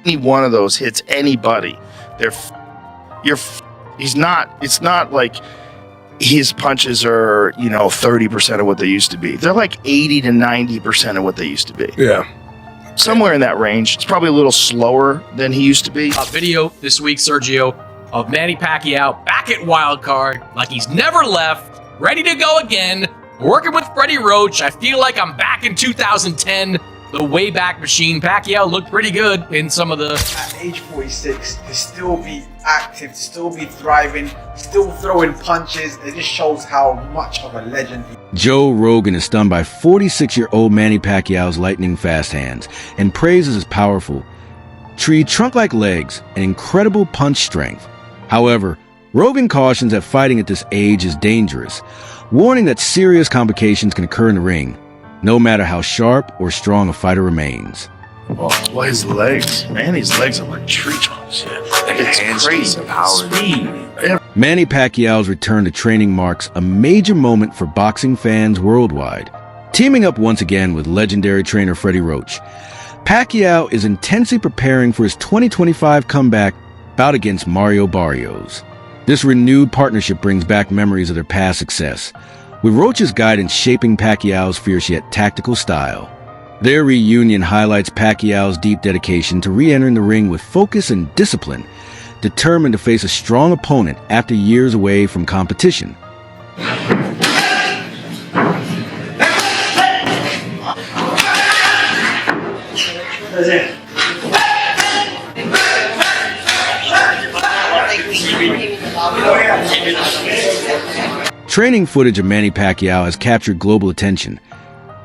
any one of those hits anybody, he's not. It's not like his punches are 30% of what they used to be. They're like 80 to 90% of what they used to be. Yeah. Somewhere in that range. It's probably a little slower than he used to be. A video this week, Sergio, of Manny Pacquiao back at Wild Card, like he's never left, ready to go again, working with Freddie Roach. I feel like I'm back in 2010, the Wayback Machine. Pacquiao looked pretty good in some of the... At age 46, to still be active, to still be thriving, still throwing punches, it just shows how much of a legend he is. Joe Rogan is stunned by 46-year-old Manny Pacquiao's lightning-fast hands and praises his powerful, tree-trunk-like legs and incredible punch strength. However, Rogan cautions that fighting at this age is dangerous, warning that serious complications can occur in the ring, no matter how sharp or strong a fighter remains. Well, his legs, Manny's legs are like tree trunks. It's crazy. Speed. Manny Pacquiao's return to training marks a major moment for boxing fans worldwide. Teaming up once again with legendary trainer Freddie Roach, Pacquiao is intensely preparing for his 2025 comeback bout against Mario Barrios. This renewed partnership brings back memories of their past success, with Roach's guidance shaping Pacquiao's fierce yet tactical style. Their reunion highlights Pacquiao's deep dedication to re-entering the ring with focus and discipline, determined to face a strong opponent after years away from competition. Training footage of Manny Pacquiao has captured global attention,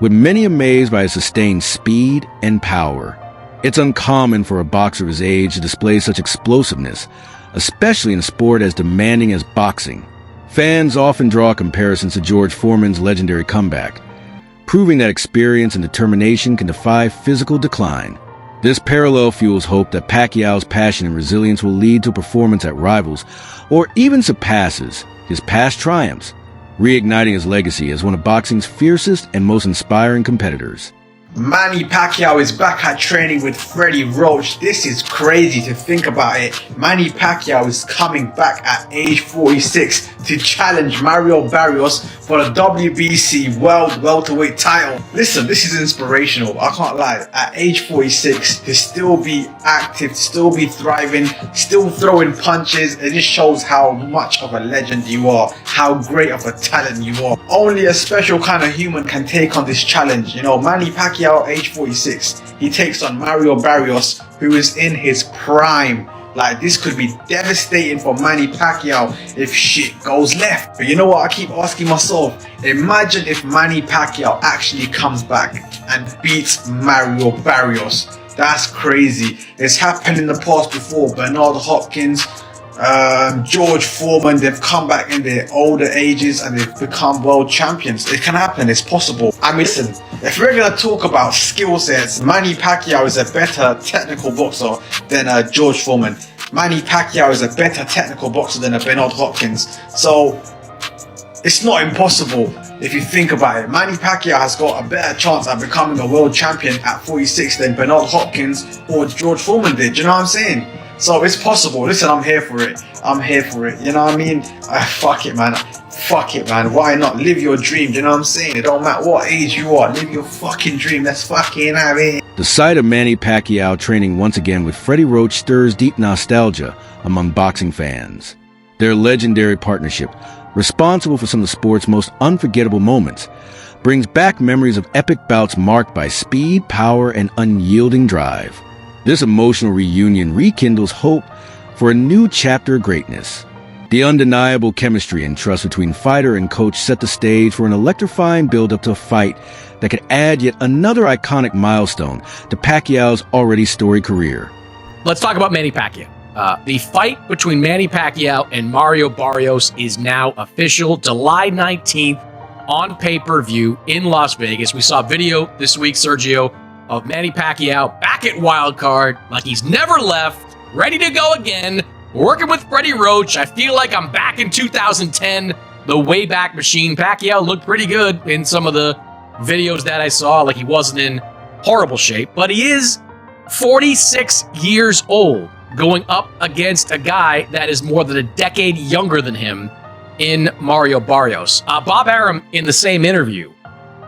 with many amazed by his sustained speed and power. It's uncommon for a boxer of his age to display such explosiveness, especially in a sport as demanding as boxing. Fans often draw comparisons to George Foreman's legendary comeback, proving that experience and determination can defy physical decline. This parallel fuels hope that Pacquiao's passion and resilience will lead to a performance that rivals or even surpasses his past triumphs, reigniting his legacy as one of boxing's fiercest and most inspiring competitors. Manny Pacquiao is back at training with Freddie Roach. This is crazy to think about it. Manny Pacquiao is coming back at age 46 to challenge Mario Barrios for the WBC World Welterweight title. Listen, this is inspirational. I can't lie. At age 46, to still be active, to still be thriving, still throwing punches, it just shows how much of a legend you are, how great of a talent you are. Only a special kind of human can take on this challenge. Manny Pacquiao at age 46, he takes on Mario Barrios, who is in his prime. Like, this could be devastating for Manny Pacquiao if shit goes left. But you know what I keep asking myself? Imagine if Manny Pacquiao actually comes back and beats Mario Barrios. That's crazy. It's happened in the past before. Bernard Hopkins, George Foreman, they've come back in their older ages and they've become world champions. It can happen, it's possible. Listen, if we're going to talk about skill sets, Manny Pacquiao is a better technical boxer than George Foreman. Manny Pacquiao is a better technical boxer than Bernard Hopkins. So it's not impossible if you think about it. Manny Pacquiao has got a better chance at becoming a world champion at 46 than Bernard Hopkins or George Foreman did. Do you know what I'm saying? So it's possible. Listen, I'm here for it. I'm here for it. You know what I mean? Fuck it, man. Fuck it, man. Why not? Live your dream. Do you know what I'm saying? It don't matter what age you are. Live your fucking dream. Let's fucking have it. The sight of Manny Pacquiao training once again with Freddie Roach stirs deep nostalgia among boxing fans. Their legendary partnership, responsible for some of the sport's most unforgettable moments, brings back memories of epic bouts marked by speed, power, and unyielding drive. This emotional reunion rekindles hope for a new chapter of greatness. The undeniable chemistry and trust between fighter and coach set the stage for an electrifying build-up to a fight that could add yet another iconic milestone to Pacquiao's already storied career. Let's talk about Manny Pacquiao. The fight between Manny Pacquiao and Mario Barrios is now official. July 19th on pay-per-view in Las Vegas. We saw a video this week, Sergio, of Manny Pacquiao back at Wild Card, like he's never left, ready to go again, working with Freddie Roach. I feel like I'm back in 2010, the Wayback Machine. Pacquiao looked pretty good in some of the videos that I saw, like he wasn't in horrible shape, but he is 46 years old, going up against a guy that is more than a decade younger than him in Mario Barrios. Bob Arum, in the same interview,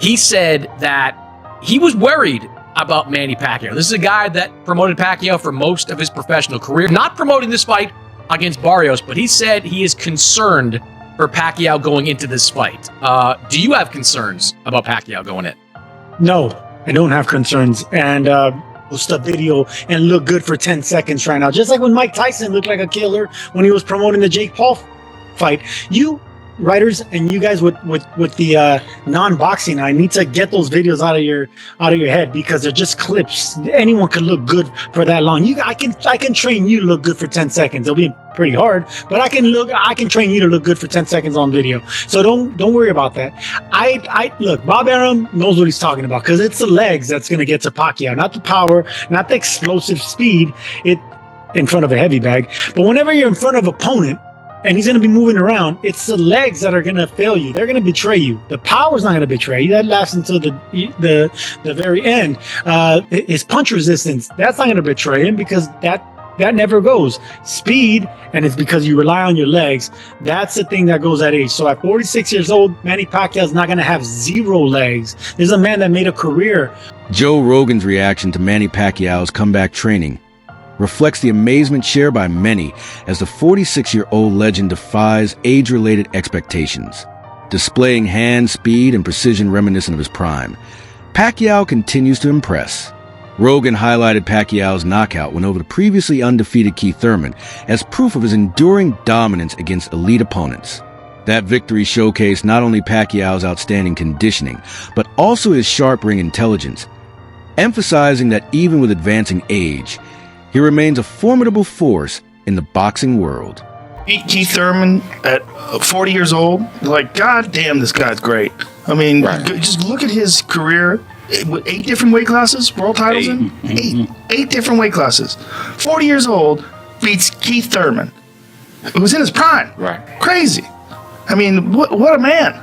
he said that he was worried about Manny Pacquiao. This is a guy that promoted Pacquiao for most of his professional career, not promoting this fight against Barrios, but he said he is concerned for Pacquiao going into this fight. Do you have concerns about Pacquiao going in? No, I don't have concerns. And post a video and look good for 10 seconds right now. Just like when Mike Tyson looked like a killer when he was promoting the Jake Paul fight. You writers and you guys with the non-boxing, I need to get those videos out of your head, because they're just clips. Anyone could look good for that long. I can train you to look good for 10 seconds. It'll be pretty hard, but I can train you to look good for 10 seconds on video. So don't worry about that. I look, Bob Arum knows what he's talking about, because it's the legs that's going to get to Pacquiao, not the power, not the explosive speed in front of a heavy bag. But whenever you're in front of an opponent and he's going to be moving around, it's the legs that are going to fail you. They're going to betray you. The power's not going to betray you. That lasts until the very end. His punch resistance, that's not going to betray him, because that never goes. Speed, and it's because you rely on your legs. That's the thing that goes at age. So at 46 years old, Manny Pacquiao is not going to have zero legs. There's a man that made a career. Joe Rogan's reaction to Manny Pacquiao's comeback training reflects the amazement shared by many as the 46-year-old legend defies age-related expectations. Displaying hand speed and precision reminiscent of his prime, Pacquiao continues to impress. Rogan highlighted Pacquiao's knockout win over the previously undefeated Keith Thurman as proof of his enduring dominance against elite opponents. That victory showcased not only Pacquiao's outstanding conditioning, but also his sharp ring intelligence, emphasizing that even with advancing age, he remains a formidable force in the boxing world. Keith Thurman at 40 years old, like, God damn, this guy's great. I mean, just look at his career. 8 different weight classes, world titles in? Eight different weight classes. 40 years old, beats Keith Thurman, who's in his prime. Right. Crazy. I mean, what a man.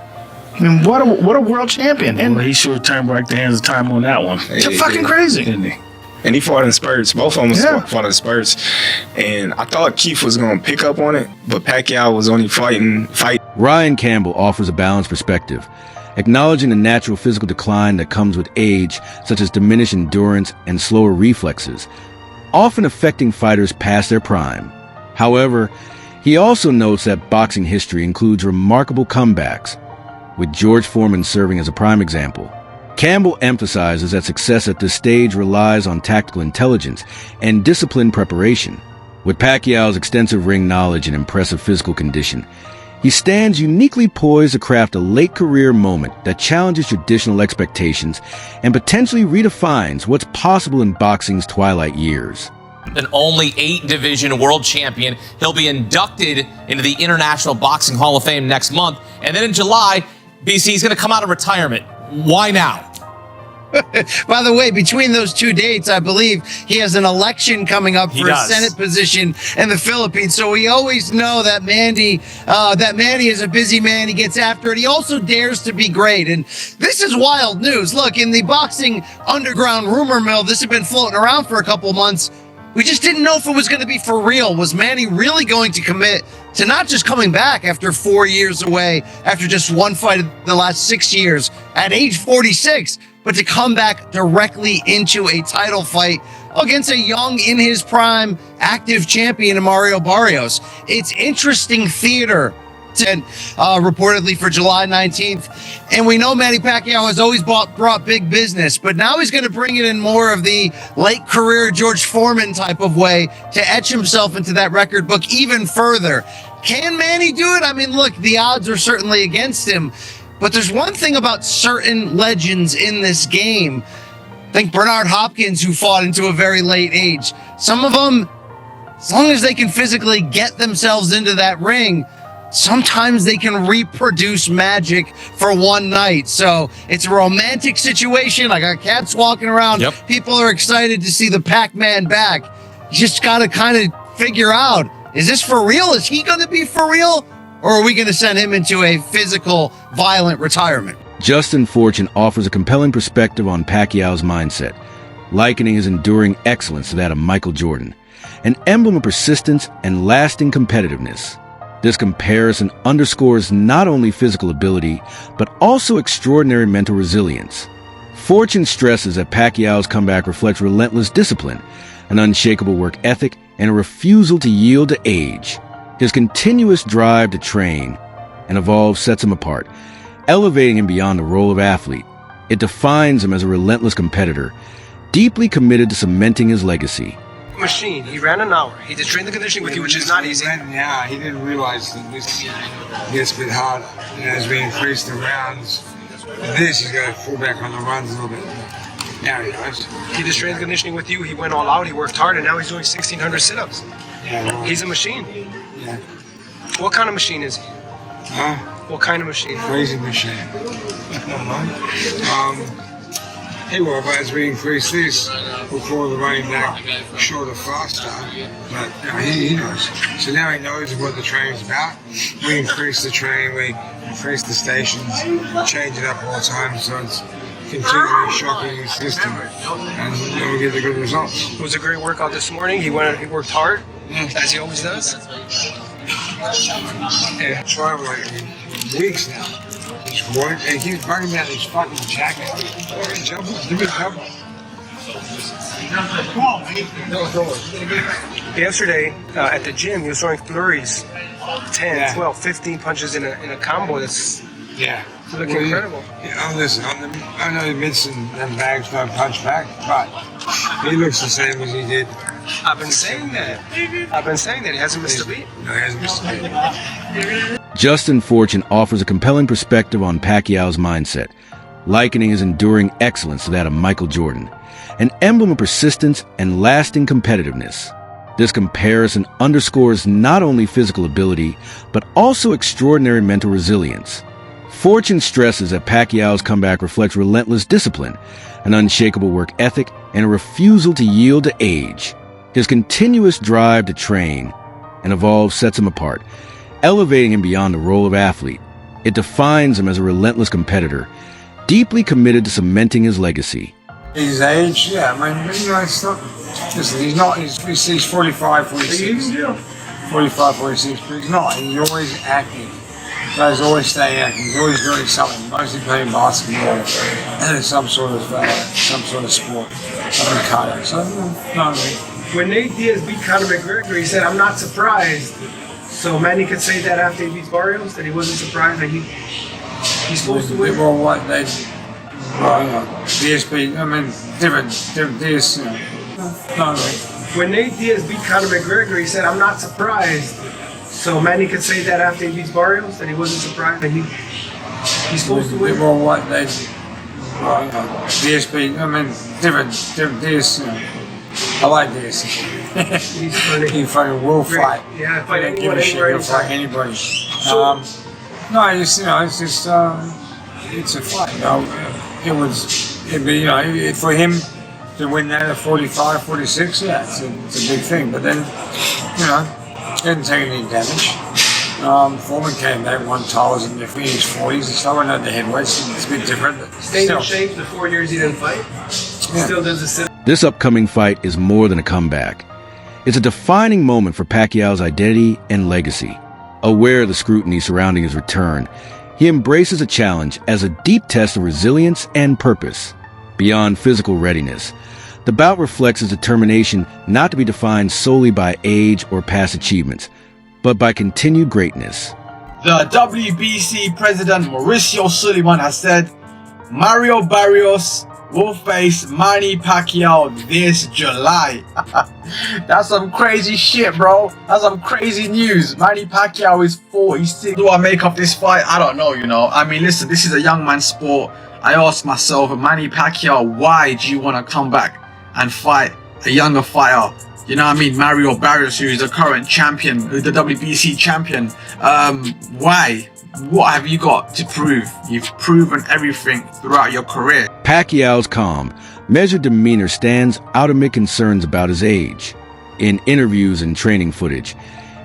I mean, what a world champion. And he sure turned back the hands of time on that one. it's fucking crazy. Didn't he? And he fought in spurts. Both of them fought in spurts. And I thought Keith was going to pick up on it, but Pacquiao was only fighting. Ryan Campbell offers a balanced perspective, acknowledging the natural physical decline that comes with age, such as diminished endurance and slower reflexes, often affecting fighters past their prime. However, he also notes that boxing history includes remarkable comebacks, with George Foreman serving as a prime example. Campbell emphasizes that success at this stage relies on tactical intelligence and disciplined preparation. With Pacquiao's extensive ring knowledge and impressive physical condition, he stands uniquely poised to craft a late-career moment that challenges traditional expectations and potentially redefines what's possible in boxing's twilight years. An only 8-division world champion. He'll be inducted into the International Boxing Hall of Fame next month. And then in July, BC, he's going to come out of retirement. Why now? By the way, between those 2 dates, I believe he has an election coming up for a Senate position in the Philippines. So we always know that Manny is a busy man. He gets after it. He also dares to be great. And this is wild news. Look, in the boxing underground rumor mill, this had been floating around for a couple months. We just didn't know if it was going to be for real. Was Manny really going to commit to not just coming back after 4 years away, after just one fight in the last 6 years at age 46, but to come back directly into a title fight against a young, in his prime, active champion in Mario Barrios? It's interesting theater. Reportedly for July 19th. And we know Manny Pacquiao has always brought big business, but now he's going to bring it in more of the late career George Foreman type of way to etch himself into that record book even further. Can Manny do it? I mean, look, the odds are certainly against him, but there's one thing about certain legends in this game. Think Bernard Hopkins, who fought into a very late age. Some of them, as long as they can physically get themselves into that ring, sometimes they can reproduce magic for one night. So it's a romantic situation. I got cats walking around. Yep. People are excited to see the Pac-Man back. You just got to kind of figure out, is this for real? Is he going to be for real? Or are we going to send him into a physical, violent retirement? Justin Fortune offers a compelling perspective on Pacquiao's mindset, likening his enduring excellence to that of Michael Jordan, an emblem of persistence and lasting competitiveness. This comparison underscores not only physical ability, but also extraordinary mental resilience. Fortune stresses that Pacquiao's comeback reflects relentless discipline, an unshakable work ethic, and a refusal to yield to age. His continuous drive to train and evolve sets him apart, elevating him beyond the role of athlete. It defines him as a relentless competitor, deeply committed to cementing his legacy. Machine. He ran an hour. He did strength and conditioning with you, which is not easy. Yeah, he didn't realize that this gets a bit harder. And as we increase the rounds, he's got to pull back on the runs a little bit. Now he does. He did strength and conditioning with you. He went all out. He worked hard, and now he's doing 1,600 sit-ups. Yeah, well, He's a machine. yeah. What kind of machine is he? Huh? What kind of machine? Crazy machine. He will, but as we increase this, we'll pull the running back shorter, faster. But he knows. So now he knows what the training's about. We increase the training, we increase the stations, change it up all the time, so it's continually shocking the system, and then we get the good results. It was a great workout this morning. He worked hard, as he always does. Yeah, trying for like weeks now. He's working, and he keeps bugging me out his fucking jacket. Jump up, give me a jump up. Yesterday, at the gym, he was throwing flurries. 10, 12, 15 punches in a combo. That's looking incredible. Yeah, listen, I know he missed them bags don't punch back, but he looks the same as he did. I've been saying that. He hasn't missed a beat. No, he hasn't missed a beat. Justin Fortune offers a compelling perspective on Pacquiao's mindset, likening his enduring excellence to that of Michael Jordan, an emblem of persistence and lasting competitiveness. This comparison underscores not only physical ability, but also extraordinary mental resilience. Fortune stresses that Pacquiao's comeback reflects relentless discipline, an unshakable work ethic, and a refusal to yield to age. His continuous drive to train and evolve sets him apart, elevating him beyond the role of athlete. It defines him as a relentless competitor, deeply committed to cementing his legacy. His age, yeah, I mean, you know, it's not, listen, he's 45, 46. 45, 46, but he's not. He's always active. He's always staying active. He's always doing something, mostly playing basketball and some sort of sport, something cardio. So, no. When Nate Diaz beat Conor McGregor, he said, "I'm not surprised." So Manny could say that after he beats Barrios, that he wasn't surprised that he's supposed to win. Well, what they, DSP, I mean, different Diaz, you know. No. When Nate Diaz beat Conor McGregor, he said, "I'm not surprised." So Manny could say that after he beats Barrios, that he wasn't surprised that he's supposed to win. Well, what they, DSP, I mean, different Diaz, you know. I like this. He's funny. He fucking will fight. Yeah, fight anyone, give a shit. He'll fight anybody. No, it's just it's a fight. You know, it'd be, you know, for him to win that at 45, 46, yeah, it's a big thing. But then, you know, he didn't take any damage. Foreman came back, won titles in the 40s and stuff. I know the heavyweights, it's a bit different. But stayed in shape the 4 years he didn't fight. Still does the sit. This upcoming fight is more than a comeback. It's a defining moment for Pacquiao's identity and legacy. Aware of the scrutiny surrounding his return, he embraces a challenge as a deep test of resilience and purpose. Beyond physical readiness, the bout reflects his determination not to be defined solely by age or past achievements, but by continued greatness. The WBC president Mauricio Sullivan has said Mario Barrios will face Manny Pacquiao this July. That's some crazy shit, bro. That's some crazy news. Manny Pacquiao is 46. Do I make up this fight? I don't know, you know. I mean, listen, this is a young man's sport. I asked myself, Manny Pacquiao, why do you want to come back and fight a younger fighter? You know what I mean? Mario Barrios, who is the current champion, who's the WBC champion. Why? What have you got to prove? You've proven everything throughout your career. Pacquiao's calm, measured demeanor stands out amid concerns about his age. In interviews and training footage,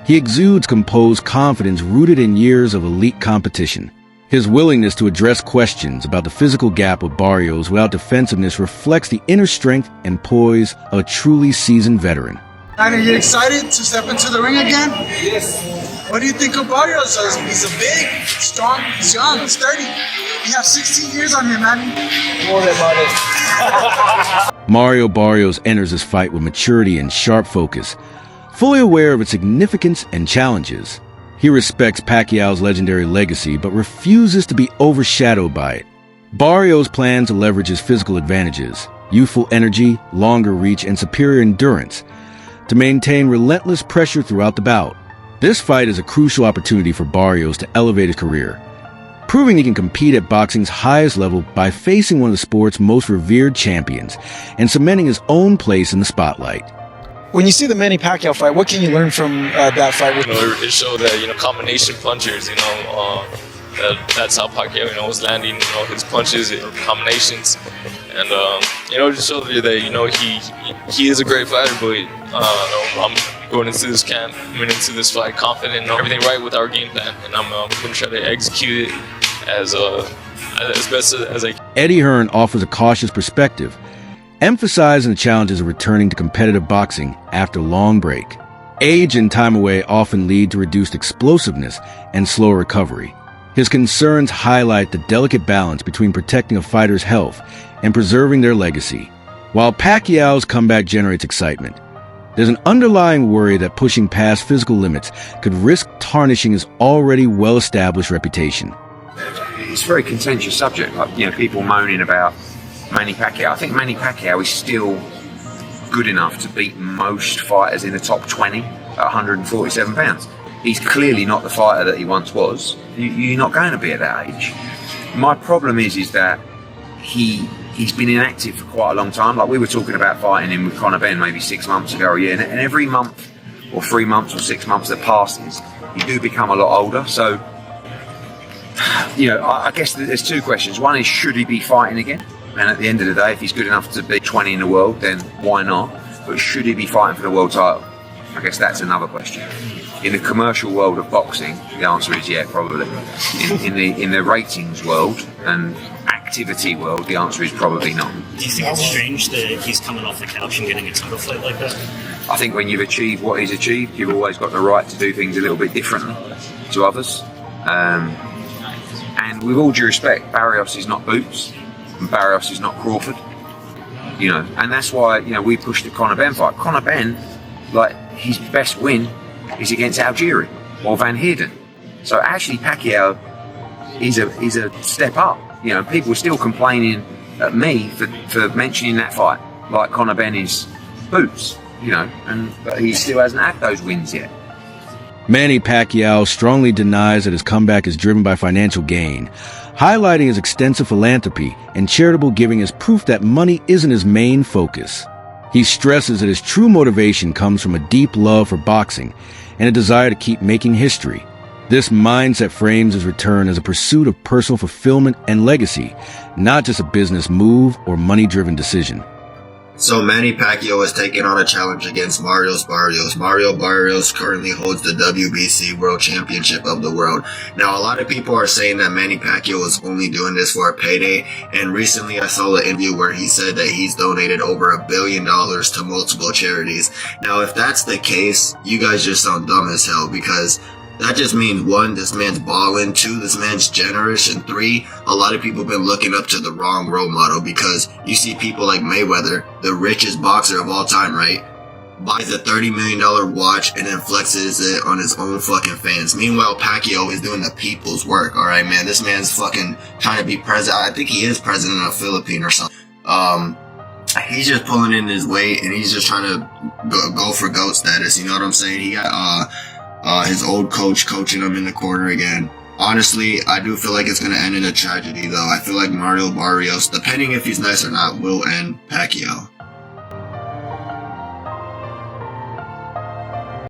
he exudes composed confidence rooted in years of elite competition. His willingness to address questions about the physical gap with Barrios without defensiveness reflects the inner strength and poise of a truly seasoned veteran. Are you excited to step into the ring again? Yes. What do you think of Barrios? He's a big, strong, he's young, he's 30. You have 16 years on him, man. More than modest. Mario Barrios enters this fight with maturity and sharp focus, fully aware of its significance and challenges. He respects Pacquiao's legendary legacy, but refuses to be overshadowed by it. Barrios plans to leverage his physical advantages, youthful energy, longer reach, and superior endurance to maintain relentless pressure throughout the bout. This fight is a crucial opportunity for Barrios to elevate his career, proving he can compete at boxing's highest level by facing one of the sport's most revered champions and cementing his own place in the spotlight. When you see the Manny Pacquiao fight, what can you learn from that fight? It showed that, combination punchers, that's how Pacquiao, was landing, his punches and combinations. And, just showed you that, he is a great fighter, but, I'm going into this camp, into this fight confident, everything right with our game plan. And I'm going to try to execute it as best as I can. Eddie Hearn offers a cautious perspective, emphasizing the challenges of returning to competitive boxing after a long break. Age and time away often lead to reduced explosiveness and slower recovery. His concerns highlight the delicate balance between protecting a fighter's health and preserving their legacy. While Pacquiao's comeback generates excitement, there's an underlying worry that pushing past physical limits could risk tarnishing his already well-established reputation. It's a very contentious subject, people moaning about Manny Pacquiao. I think Manny Pacquiao is still good enough to beat most fighters in the top 20 at 147 pounds. He's clearly not the fighter that he once was. You're not going to be at that age. My problem is that he's been inactive for quite a long time. Like, we were talking about fighting him with Conor Benn maybe 6 months ago or a year, and every month or 3 months or 6 months that passes, you do become a lot older. So, I guess there's two questions. One is, should he be fighting again? And at the end of the day, if he's good enough to be 20 in the world, then why not? But should he be fighting for the world title? I guess that's another question. In the commercial world of boxing, the answer is yeah, probably. In the ratings world and activity world, the answer is probably not. Do you think it's strange that he's coming off the couch and getting a title fight like that? I think when you've achieved what he's achieved, you've always got the right to do things a little bit differently to others. And with all due respect, Barrios is not Boots, and Barrios is not Crawford. And that's why we pushed the Conor Benn fight. Conor Benn, his best win is against Algieri or Van Heerden. So actually Pacquiao is a step up. People are still complaining at me for mentioning that fight, like Conor Benn is Boots, but he still hasn't had those wins yet. Manny Pacquiao strongly denies that his comeback is driven by financial gain, highlighting his extensive philanthropy and charitable giving as proof that money isn't his main focus. He stresses that his true motivation comes from a deep love for boxing and a desire to keep making history. This mindset frames his return as a pursuit of personal fulfillment and legacy, not just a business move or money-driven decision. So Manny Pacquiao is taking on a challenge against Mario Barrios. Mario Barrios currently holds the WBC World Championship of the world. Now, a lot of people are saying that Manny Pacquiao is only doing this for a payday. And recently I saw an interview where he said that he's donated over $1 billion to multiple charities. Now, if that's the case, you guys just sound dumb as hell, because that just means, one, this man's balling, two, this man's generous, and three, a lot of people have been looking up to the wrong role model, because you see people like Mayweather, the richest boxer of all time, right? Buys a $30 million watch and then flexes it on his own fucking fans. Meanwhile, Pacquiao is doing the people's work, alright, man? This man's fucking trying to be president. I think he is president of the Philippines or something. He's just pulling in his weight, and he's just trying to go for GOAT status, you know what I'm saying? He got, his old coach coaching him in the corner again. Honestly, I do feel like it's going to end in a tragedy, though. I feel like Mario Barrios, depending if he's nice or not, will end Pacquiao.